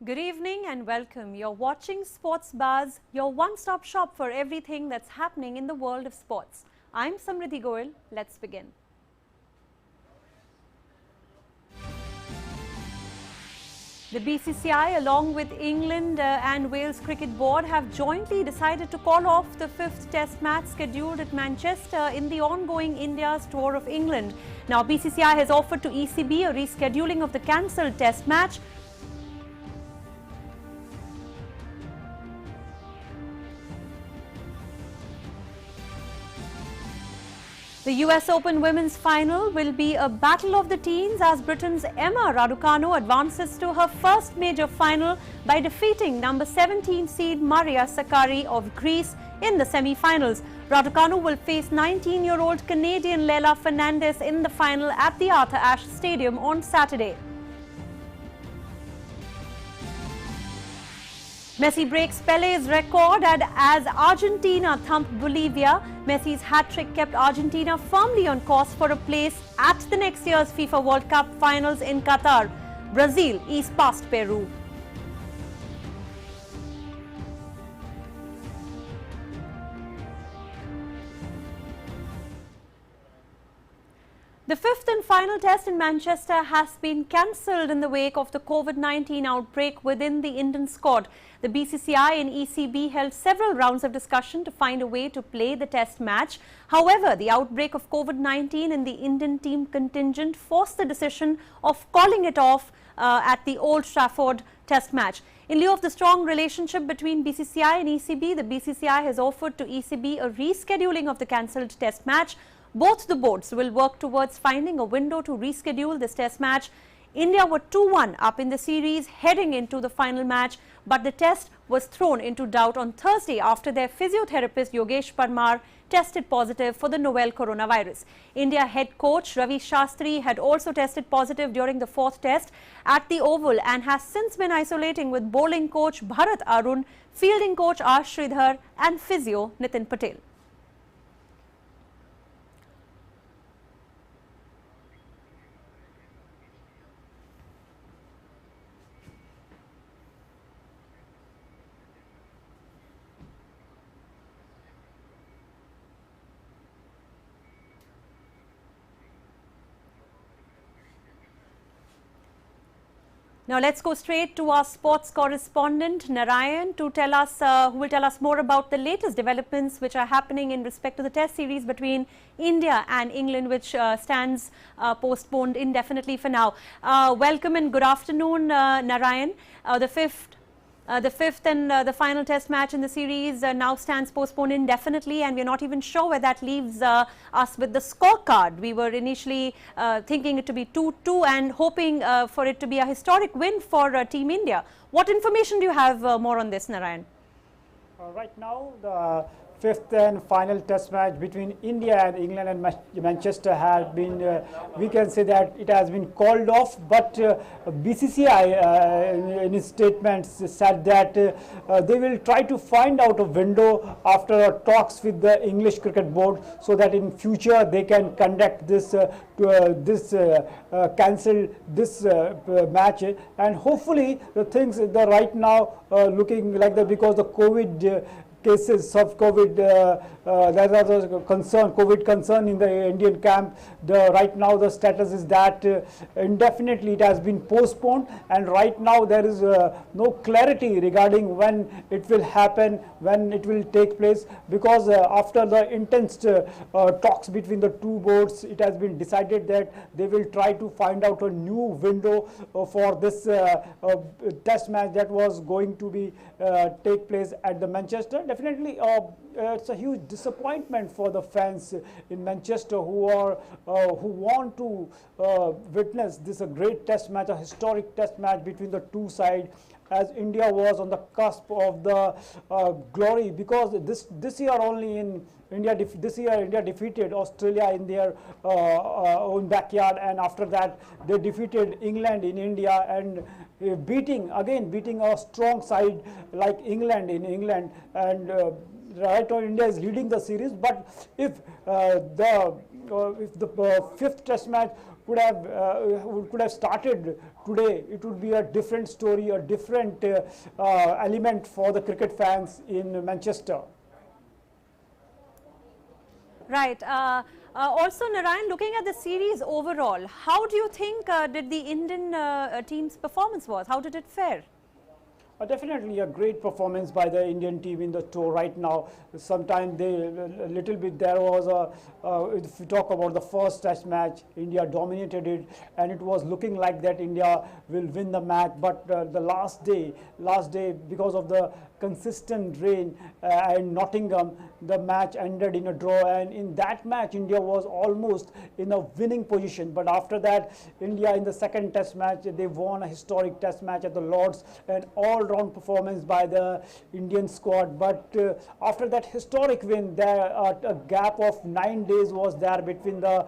Good evening and welcome. You're watching Sports Buzz, your one-stop shop for everything that's happening in the world of sports. I'm Samriddhi Goel. Let's begin. The BCCI, along with England and Wales Cricket Board, have jointly decided to call off the 5th Test match scheduled at Manchester in the ongoing India's tour of England. Now, BCCI has offered to ECB a rescheduling of the cancelled Test match. The US Open Women's Final will be a battle of the teens as Britain's Emma Raducanu advances to her first major final by defeating number 17 seed Maria Sakkari of Greece in the semi-finals. Raducanu will face 19-year-old Canadian Leila Fernandez in the final at the Arthur Ashe Stadium on Saturday. Messi breaks Pele's record as Argentina thumped Bolivia. Messi's hat-trick kept Argentina firmly on course for a place at the next year's FIFA World Cup finals in Qatar. Brazil ease past Peru. The 5th and final test in Manchester has been cancelled in the wake of the COVID-19 outbreak within the Indian squad. The BCCI and ECB held several rounds of discussion to find a way to play the test match. However, the outbreak of COVID-19 in the Indian team contingent forced the decision of calling it off at the Old Trafford test match. In lieu of the strong relationship between BCCI and ECB, the BCCI has offered to ECB a rescheduling of the cancelled test match. Both the boards will work towards finding a window to reschedule this test match. India were 2-1 up in the series heading into the final match, but the test was thrown into doubt on Thursday after their physiotherapist Yogesh Parmar tested positive for the novel coronavirus. India head coach Ravi Shastri had also tested positive during the 4th test at the Oval and has since been isolating with bowling coach Bharat Arun, fielding coach R. Sridhar and physio Nitin Patel. Now let's go straight to our sports correspondent Narayan to tell us, who will tell us more about the latest developments which are happening in respect to the test series between India and England, which stands postponed indefinitely for now. Welcome and good afternoon, Narayan. The fifth and the final test match in the series now stands postponed indefinitely, and we're not even sure where that leaves us with the scorecard. We were initially thinking it to be 2-2 and hoping for it to be a historic win for Team India. What information do you have more on this, Narayan? Right now, the 5th and final test match between India and England and Manchester has been, we can say that it has been called off, but BCCI in its statements said that they will try to find out a window after talks with the English Cricket Board so that in future they can conduct this cancel this match, and hopefully the things are right now looking like that because the COVID cases of COVID, there is a concern, COVID concern in the Indian camp. Right now the status is that indefinitely it has been postponed, and right now there is no clarity regarding when it will happen, when it will take place, because after the intense talks between the two boards, it has been decided that they will try to find out a new window for this test match that was going to be take place at the Manchester. Definitely it's a huge disappointment for the fans in Manchester who want to witness this a great test match, a historic test match between the two sides, as India was on the cusp of the glory, because this year only in India defeated Australia in their own backyard, and after that they defeated England in India, and beating a strong side like England in England, and right now India is leading the series. But if the if the fifth Test match could have started today, it would be a different story, a different element for the cricket fans in Manchester. Right. Also, Narayan, looking at the series overall, how do you think did the Indian team's performance was? How did it fare? Definitely a great performance by the Indian team in the tour right now. Sometimes a little bit there was if you talk about the first Test match, India dominated it, and it was looking like that India will win the match. But the last day, because of the consistent rain in Nottingham, the match ended in a draw, and in that match India was almost in a winning position. But after that, India in the second Test match, they won a historic Test match at the Lords, and all-round performance by the Indian squad. But after that historic win, there a gap of 9 days was there between the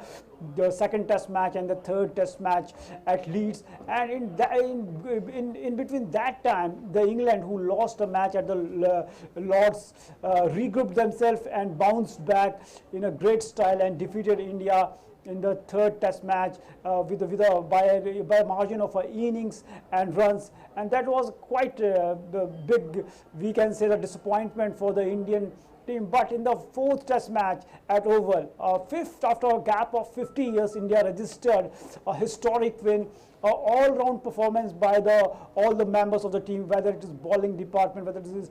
second Test match and the third Test match at Leeds, and in between that time, the England, who lost a match at the Lords, regrouped themselves and bounced back in a great style and defeated India in the third Test match by a margin of innings and runs, and that was quite big, we can say, the disappointment for the Indian team. But in the fourth Test match at Oval, fifth after a gap of 50 years, India registered a historic win, all-round performance by all the members of the team, whether it is bowling department, whether it is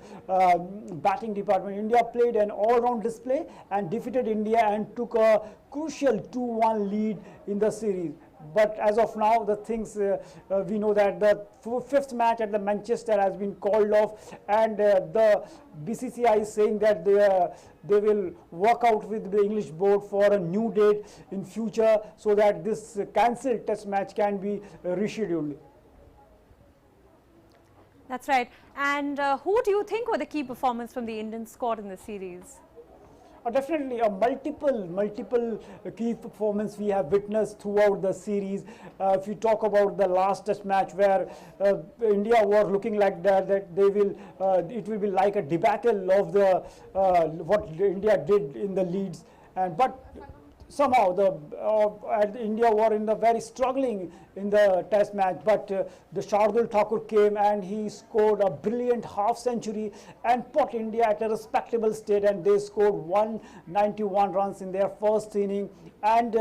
batting department. India played an all-round display and defeated India and took a crucial 2-1 lead in the series. But as of now, the things we know that the fifth match at the Manchester has been called off, and the BCCI is saying that they will work out with the English board for a new date in future, so that this cancelled Test match can be rescheduled. That's right. And who do you think were the key performance from the Indian squad in the series? Definitely a multiple key performance we have witnessed throughout the series. If you talk about the last Test match, where India were looking like that they will it will be like a debacle of the what India did in the Leeds, but somehow India were in the very struggling in the Test match, but the Shardul Thakur came and he scored a brilliant half century and put India at a respectable state, and they scored 191 runs in their first inning, and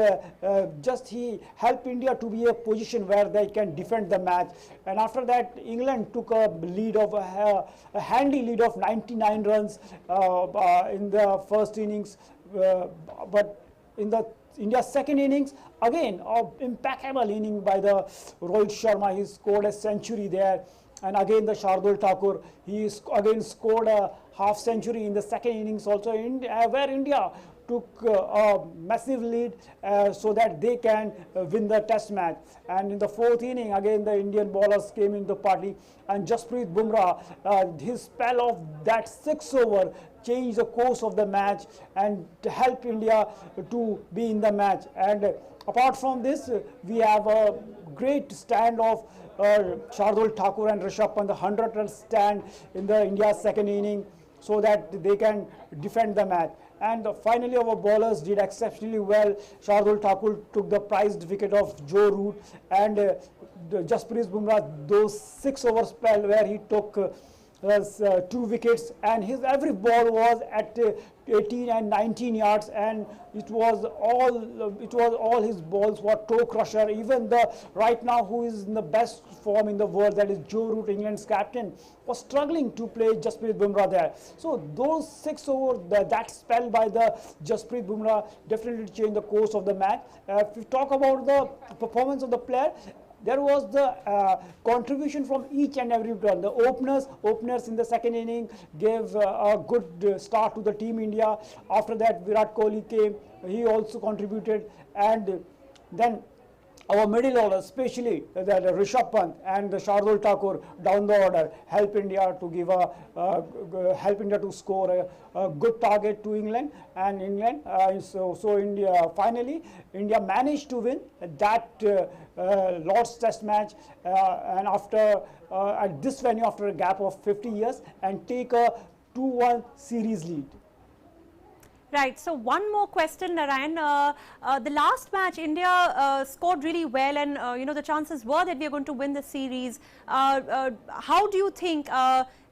just he helped India to be a position where they can defend the match. And after that, England took a lead of a handy lead of 99 runs in the first innings, but in the India's second innings, again, an impeccable inning by the Rohit Sharma. He scored a century there, and again the Shardul Thakur, he again scored a half century in the second innings also, where India took a massive lead so that they can win the Test match. And in the fourth inning, again the Indian bowlers came in the party, and Jasprit Bumrah, his spell of that 6 over changed the course of the match and help India to be in the match. And apart from this, we have a great stand of Shardul Thakur and Rishabh Pant, the 100-run stand in the India's second inning, so that they can defend the match. And finally, our bowlers did exceptionally well. Shardul Thakur took the prized wicket of Joe Root, and Jasprit Bumrah, those 6 over spell where he took 2 wickets, and his every ball was at 18 and 19 yards, and it was all his balls were toe crusher. Even the right now who is in the best form in the world, that is Joe Root, England's captain, was struggling to play Jasprit Bumrah there. So those 6 over, that spell by the Jasprit Bumrah definitely changed the course of the match. If we talk about the performance of the player, there was the contribution from each and every one. The openers in the second inning gave a good start to the Team India. After that, Virat Kohli came. He also contributed. And then our middle order, especially the Rishabh Pant and the Shardul Thakur down the order, help India to score a good target to England. And so India finally managed to win that Lord's Test match, and after at this venue after a gap of 50 years, and take a 2-1 series lead. Right. So one more question, Narayan. The last match, India scored really well, and the chances were that we are going to win the series. How do you think,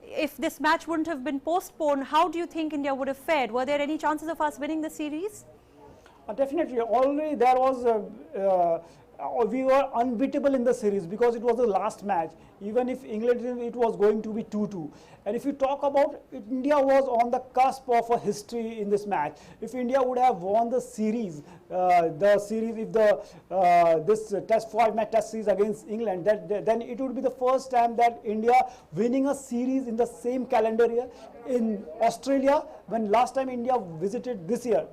if this match wouldn't have been postponed, how do you think India would have fared? Were there any chances of us winning the series? Definitely. Already there was we were unbeatable in the series because it was the last match. Even if England, it was going to be 2-2. And if you talk about it, India was on the cusp of a history in this match. If India would have won the series, if this test series against England, then it would be the first time that India winning a series in the same calendar year. In Australia, when last time India visited this year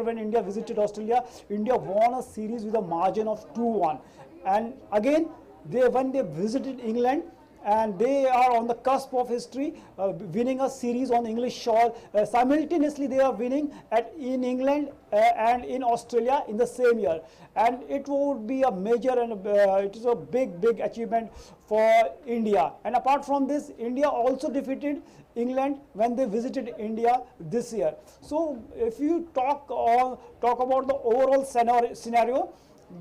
when India visited Australia, India won a series with a margin of 2-1. And again, when they visited England, and they are on the cusp of history, winning a series on English shore. Simultaneously, they are winning in England and in Australia in the same year. And it would be a major and it is a big achievement for India. And apart from this, India also defeated England when they visited India this year. So if you talk about the overall scenario,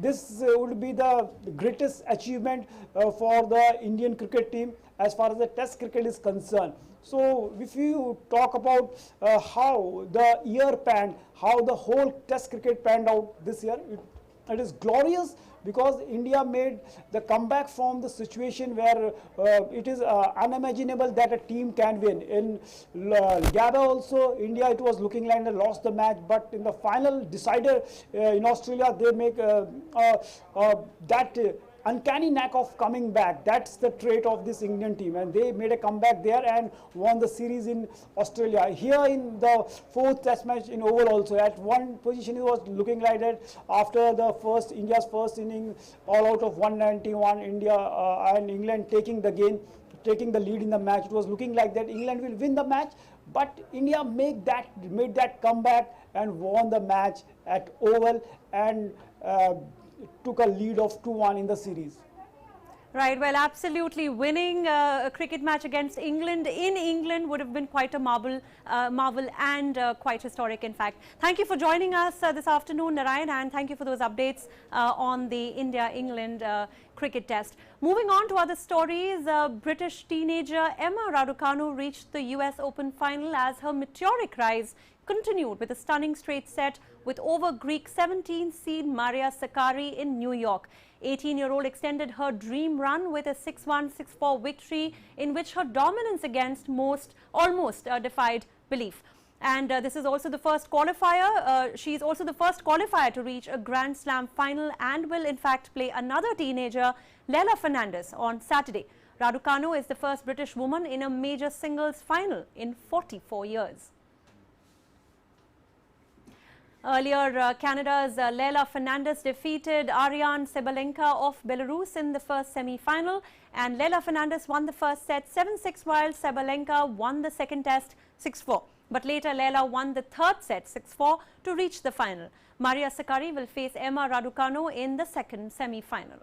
this would be the greatest achievement for the Indian cricket team as far as the test cricket is concerned. So if you talk about how the year panned, how the whole test cricket panned out this year, it is glorious because India made the comeback from the situation where it is unimaginable that a team can win. In Gabba also, India, it was looking like they lost the match, but in the final decider in Australia, they make that uncanny knack of coming back. That's the trait of this Indian team, and they made a comeback there and won the series in Australia. Here in the fourth test match in Oval also, at one position it was looking like that after the India's first inning, all out of 191, India and England taking the lead in the match. It was looking like that England will win the match, but India made that comeback and won the match at Oval and took a lead of 2-1 in the series. Right, well, absolutely. Winning a cricket match against England in England would have been quite a marvel and quite historic, in fact. Thank you for joining us this afternoon, Narayan, and thank you for those updates on the India-England cricket test. Moving on to other stories, British teenager Emma Raducanu reached the US Open final as her meteoric rise continued with a stunning straight set with over Greek 17 seed Maria Sakkari in New York. 18-year-old extended her dream run with a 6-1, 6-4 victory in which her dominance against almost defied belief. And this is also the first qualifier. She is also the first qualifier to reach a Grand Slam final and will in fact play another teenager, Leila Fernandez, on Saturday. Raducanu is the first British woman in a major singles final in 44 years. Earlier, Canada's Leila Fernandez defeated Ariane Sabalenka of Belarus in the first semi-final, and Leila Fernandez won the first set 7-6 while Sabalenka won the second test 6-4. But later Leila won the third set 6-4 to reach the final. Maria Sakkari will face Emma Raducanu in the second semi-final.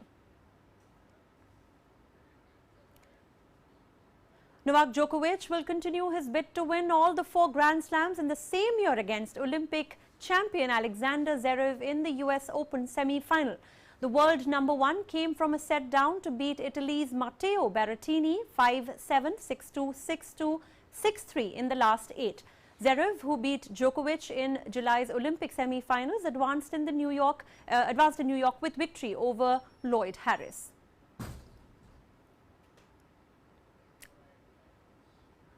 Novak Djokovic will continue his bid to win all the 4 Grand Slams in the same year against Olympic champion Alexander Zverev in the US Open semi-final. The world number 1 came from a set down to beat Italy's Matteo Berrettini 5-7, 6-2, 6-2, 6-3 in the last 8. Zverev, who beat Djokovic in July's Olympic semi-finals, advanced in New York with victory over Lloyd Harris.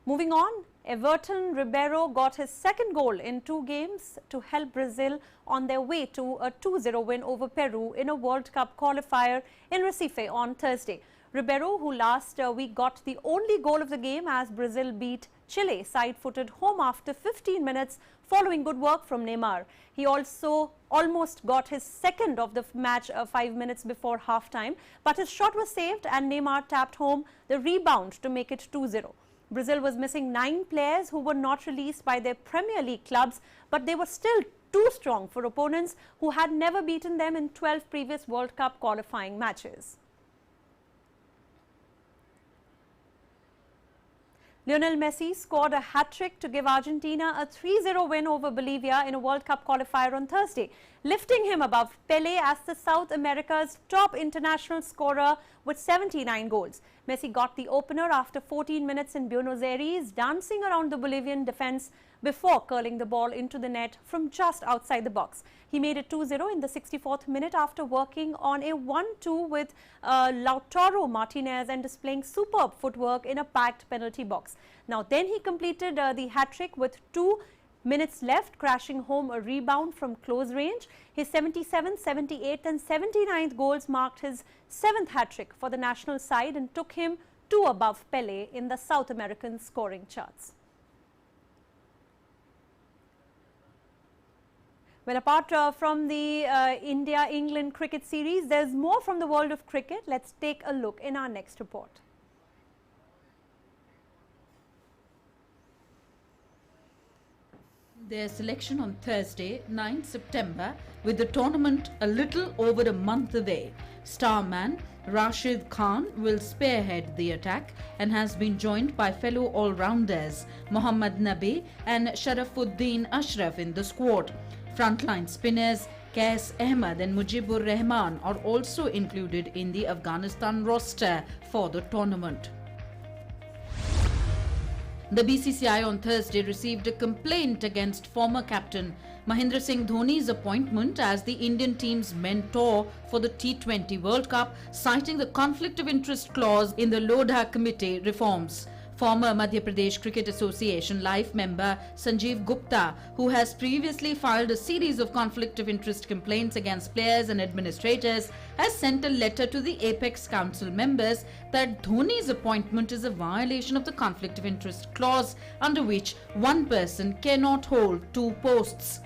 Moving on, Everton Ribeiro got his second goal in 2 games to help Brazil on their way to a 2-0 win over Peru in a World Cup qualifier in Recife on Thursday. Ribeiro, who last week got the only goal of the game as Brazil beat Chile side-footed home after 15 minutes following good work from Neymar. He also almost got his second of the match 5 minutes before halftime, but his shot was saved and Neymar tapped home the rebound to make it 2-0. Brazil was missing 9 players who were not released by their Premier League clubs, but they were still too strong for opponents who had never beaten them in 12 previous World Cup qualifying matches. Lionel Messi scored a hat-trick to give Argentina a 3-0 win over Bolivia in a World Cup qualifier on Thursday, lifting him above Pelé as the South America's top international scorer with 79 goals. Messi got the opener after 14 minutes in Buenos Aires, dancing around the Bolivian defense before curling the ball into the net from just outside the box. He made it 2-0 in the 64th minute after working on a 1-2 with Lautaro Martinez and displaying superb footwork in a packed penalty box. Now then he completed the hat-trick with 2 minutes left, crashing home a rebound from close range. His 77th, 78th and 79th goals marked his 7th hat-trick for the national side and took him 2 above Pelé in the South American scoring charts. Well, apart from the India-England cricket series, there's more from the world of cricket. Let's take a look in our next report. Their selection on Thursday, 9 September, with the tournament a little over a month away. Starman Rashid Khan will spearhead the attack and has been joined by fellow all-rounders Mohammad Nabi and Sharafuddin Ashraf in the squad. Frontline spinners Qais Ahmed and Mujibur Rahman are also included in the Afghanistan roster for the tournament. The BCCI on Thursday received a complaint against former captain Mahendra Singh Dhoni's appointment as the Indian team's mentor for the T20 World Cup, citing the conflict of interest clause in the Lodha Committee reforms. Former Madhya Pradesh Cricket Association life member Sanjeev Gupta, who has previously filed a series of conflict of interest complaints against players and administrators, has sent a letter to the Apex Council members that Dhoni's appointment is a violation of the conflict of interest clause, under which one person cannot hold 2 posts.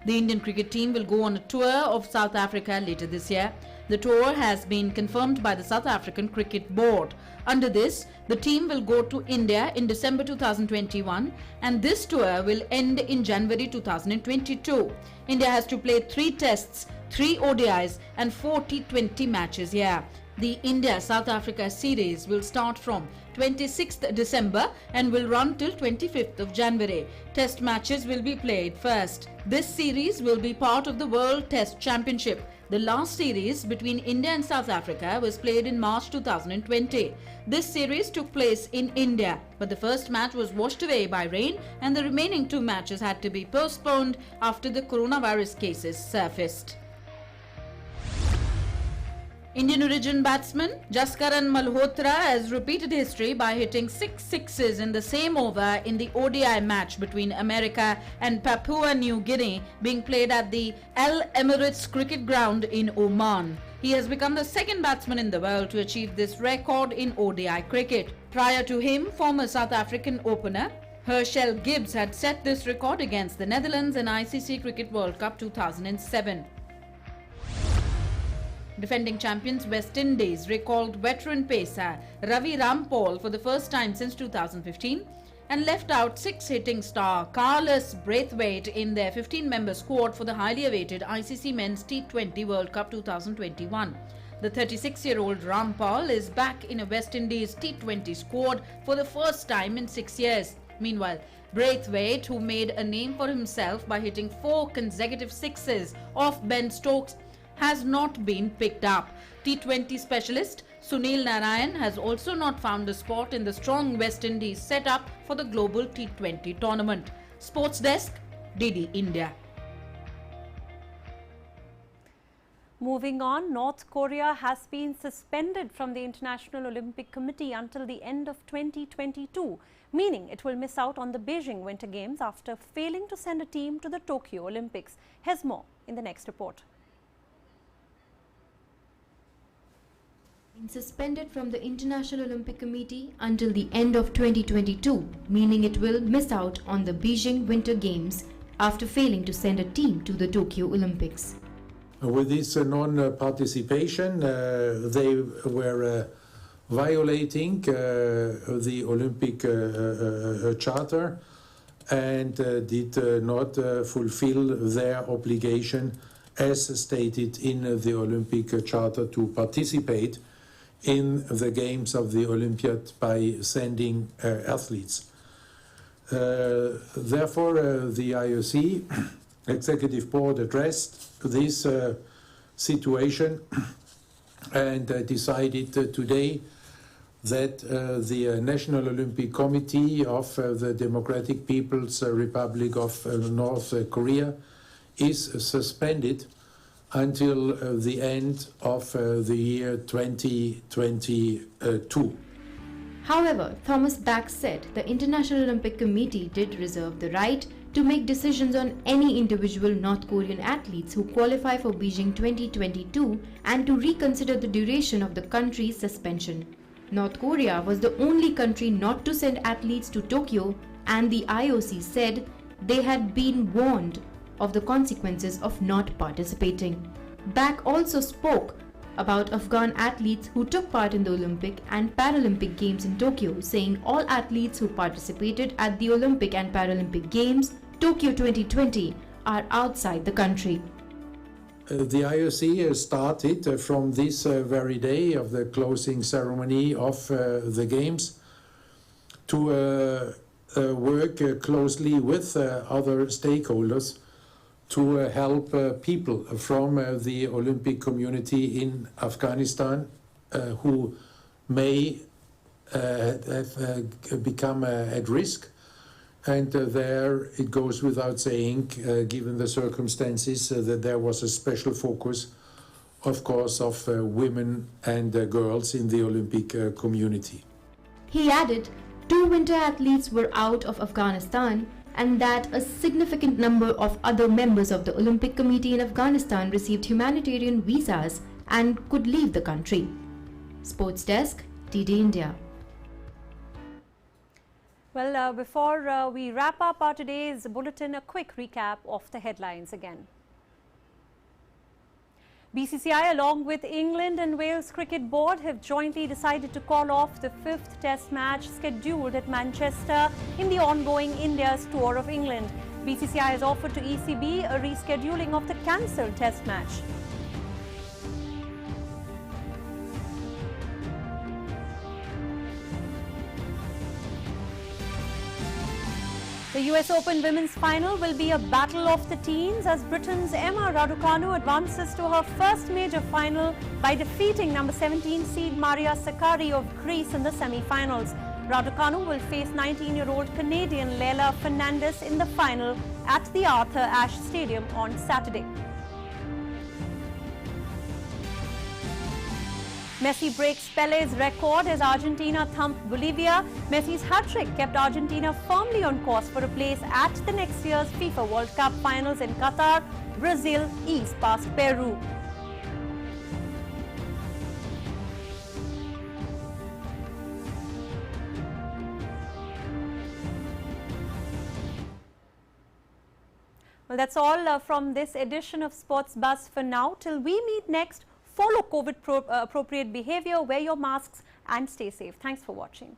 The Indian cricket team will go on a tour of South Africa later this year. The tour has been confirmed by the South African Cricket Board. Under this, the team will go to India in December 2021 and this tour will end in January 2022. India has to play 3 tests, 3 ODIs and 4 T20 matches here. The India-South Africa series will start from 26th December and will run till 25th of January. Test matches will be played first. This series will be part of the World Test Championship. The last series between India and South Africa was played in March 2020. This series took place in India, but the first match was washed away by rain and the remaining 2 matches had to be postponed after the coronavirus cases surfaced. Indian origin batsman Jaskaran Malhotra has repeated history by hitting 6 sixes in the same over in the ODI match between America and Papua New Guinea being played at the Al Emirates Cricket Ground in Oman. He has become the 2nd batsman in the world to achieve this record in ODI cricket. Prior to him, former South African opener Herschel Gibbs had set this record against the Netherlands in ICC Cricket World Cup 2007. Defending champions West Indies recalled veteran pacer Ravi Rampal for the first time since 2015 and left out 6-hitting star Carlos Braithwaite in their 15-member squad for the highly awaited ICC Men's T20 World Cup 2021. The 36-year-old Rampal is back in a West Indies T20 squad for the first time in 6 years. Meanwhile, Braithwaite, who made a name for himself by hitting 4 consecutive sixes off Ben Stokes, has not been picked up. T20 specialist Sunil Narayan has also not found a spot in the strong West Indies setup for the global T20 tournament. Sports Desk, DD India. Moving on, North Korea has been suspended from the International Olympic Committee until the end of 2022, meaning it will miss out on the Beijing Winter Games after failing to send a team to the Tokyo Olympics. Here's more in the next report. Been suspended from the International Olympic Committee until the end of 2022, meaning it will miss out on the Beijing Winter Games after failing to send a team to the Tokyo Olympics. With this non-participation, they were violating the Olympic Charter and did not fulfill their obligation as stated in the Olympic Charter to participate in the games of the Olympiad by sending athletes. Therefore, the IOC Executive Board addressed this situation and decided today that the National Olympic Committee of the Democratic People's Republic of North Korea is suspended until the end of the year 2022. However, Thomas Bach said the International Olympic Committee did reserve the right to make decisions on any individual North Korean athletes who qualify for Beijing 2022 and to reconsider the duration of the country's suspension. North Korea was the only country not to send athletes to Tokyo, and the IOC said they had been warned of the consequences of not participating. Bach also spoke about Afghan athletes who took part in the Olympic and Paralympic Games in Tokyo, saying all athletes who participated at the Olympic and Paralympic Games Tokyo 2020 are outside the country. The IOC started from this very day of the closing ceremony of the Games to work closely with other stakeholders to help people from the Olympic community in Afghanistan who may have become at risk. And there it goes without saying, given the circumstances, that there was a special focus, of course, of women and girls in the Olympic community. He added 2 winter athletes were out of Afghanistan and that a significant number of other members of the Olympic Committee in Afghanistan received humanitarian visas and could leave the country. Sports Desk, DD India. Well, before we wrap up our today's bulletin, a quick recap of the headlines again. BCCI along with England and Wales Cricket Board have jointly decided to call off the 5th Test match scheduled at Manchester in the ongoing India's Tour of England. BCCI has offered to ECB a rescheduling of the cancelled Test match. The US Open Women's Final will be a battle of the teens as Britain's Emma Raducanu advances to her first major final by defeating number 17 seed Maria Sakkari of Greece in the semi-finals. Raducanu will face 19-year-old Canadian Leila Fernandez in the final at the Arthur Ashe Stadium on Saturday. Messi breaks Pele's record as Argentina thumped Bolivia. Messi's hat-trick kept Argentina firmly on course for a place at the next year's FIFA World Cup finals in Qatar. Brazil eased past Peru. Well, that's all from this edition of Sports Buzz for now. Till we meet next, follow COVID-appropriate behavior, wear your masks and stay safe. Thanks for watching.